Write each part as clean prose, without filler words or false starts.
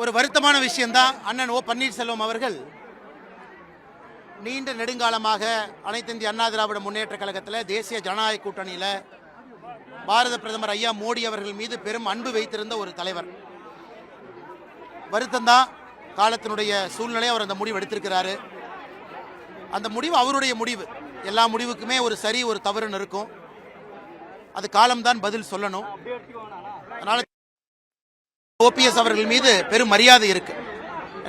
ஒரு வருத்தமான விஷயம்தான். அண்ணன் ஓ பன்னீர்செல்வம் அவர்கள் நீண்ட நெடுங்காலமாக அனைத்து இந்திய அண்ணா திராவிட முன்னேற்ற கழகத்தில் தேசிய ஜனநாயக கூட்டணியில் பாரத பிரதமர் ஐயா மோடி அவர்கள் மீது பெரும் அன்பு வைத்திருந்த ஒரு தலைவர். வருத்தம்தான், காலத்தினுடைய சூழ்நிலை அவர் அந்த முடிவு எடுத்திருக்கிறாரு. அந்த முடிவு அவருடைய முடிவு. எல்லா முடிவுக்குமே ஒரு சரி ஒரு தவறுன்னு இருக்கும். அது காலம்தான் பதில் சொல்லணும். அதனால ஓபிஎஸ் அவர்கள் மீது பெரும் மரியாதை இருக்கு.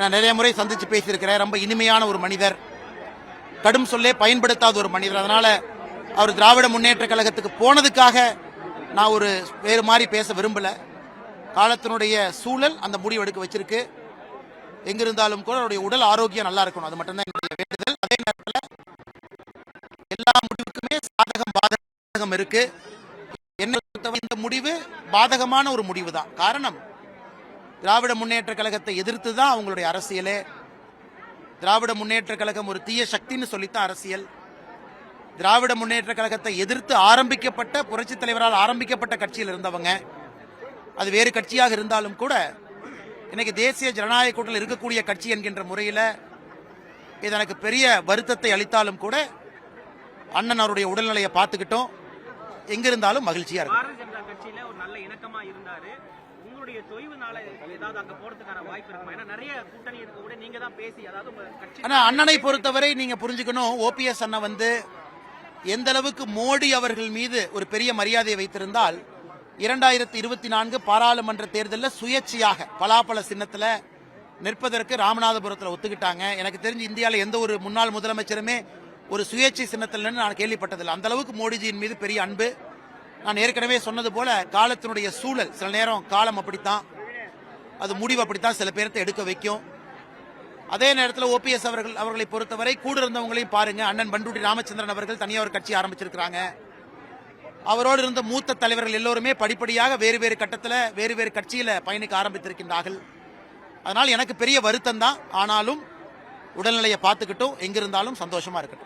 நான் நிறைய முறை சந்திச்சு பேசியிருக்கிறேன். ரொம்ப இனிமையான ஒரு மனிதர், கடும் சொல்லே பயன்படுத்தாத ஒரு மனிதர். அதனால அவர் திராவிட முன்னேற்ற கழகத்துக்கு போனதுக்காக நான் ஒரு வேறு மாதிரி பேச விரும்பல. காலத்தினுடைய சூழல் அந்த முடிவு எடுக்க வச்சிருக்கு. எங்கிருந்தாலும் கூட அவருடைய உடல் ஆரோக்கியம் நல்லா இருக்கணும். அது மட்டும்தான் என்னுடைய வேண்டுதல். அதே நேரத்தில் எல்லா முடிவுக்குமே சாதகம் பாதகம் இருக்கு. என்ன இந்த முடிவு பாதகமான ஒரு முடிவு தான். காரணம், திராவிட முன்னேற்ற கழகத்தை எதிர்த்து தான் அவங்களுடைய அரசியலே. திராவிட முன்னேற்ற கழகம் ஒரு தீய சக்தின்னு சொல்லித்தான் அரசியல். திராவிட முன்னேற்ற கழகத்தை எதிர்த்து ஆரம்பிக்கப்பட்ட புரட்சி தலைவரால் ஆரம்பிக்கப்பட்ட கட்சியில் இருந்தவங்க. அது வேறு கட்சியாக இருந்தாலும் கூட இன்னைக்கு தேசிய ஜனநாயக கூட்டணியில் இருக்கக்கூடிய கட்சி என்கின்ற முறையில் இது எனக்கு பெரிய வருத்தத்தை அளித்தாலும் கூட அண்ணன் அவருடைய உடல்நிலையை பார்த்துக்கிட்டோம். எங்கிருந்தாலும் மகிழ்ச்சியா இருக்கு. அண்ணனை பொறுத்தவரை நீங்க புரிஞ்சுக்கணும், ஓபிஎஸ் அண்ணன் வந்து எந்த அளவுக்கு மோடி அவர்கள் மீது ஒரு பெரிய மரியாதையை வைத்திருந்தால் 2024 பாராளுமன்ற தேர்தலில் சுயேட்சையாக பலாப்பழ சின்னத்தில் நிற்பதற்கு ராமநாதபுரத்தில் ஒத்துக்கிட்டாங்க. எனக்கு தெரிஞ்சு இந்தியாவில் எந்த ஒரு முன்னாள் முதலமைச்சருமே ஒரு சுயேட்சை சின்னத்தில் நான் கேள்விப்பட்டதில்லை. அந்த அளவுக்கு மோடிஜியின் மீது பெரிய அன்பு. நான் ஏற்கனவே சொன்னது போல காலத்தினுடைய சூழல், சில நேரம் காலம் அப்படித்தான், அது முடிவு அப்படித்தான் சில பேர்த்தை எடுக்க வைக்கும். அதே நேரத்தில் ஓபிஎஸ் அவர்களை பொறுத்தவரை கூட இருந்தவங்களையும் பாருங்க. அண்ணன் பண்டூட்டி ராமச்சந்திரன் அவர்கள் தனியாக ஒரு கட்சி ஆரம்பிச்சிருக்கிறாங்க. அவரோடு இருந்த மூத்த தலைவர்கள் எல்லோருமே படிப்படியாக வேறு வேறு கட்டத்தில் வேறு வேறு கட்சியில் பயணிக்க ஆரம்பித்திருக்கின்றார்கள். அதனால் எனக்கு பெரிய வருத்தம் தான். ஆனாலும் உடல்நிலையை பார்த்துக்கிட்டும் எங்கிருந்தாலும் சந்தோஷமா இருக்கட்டும்.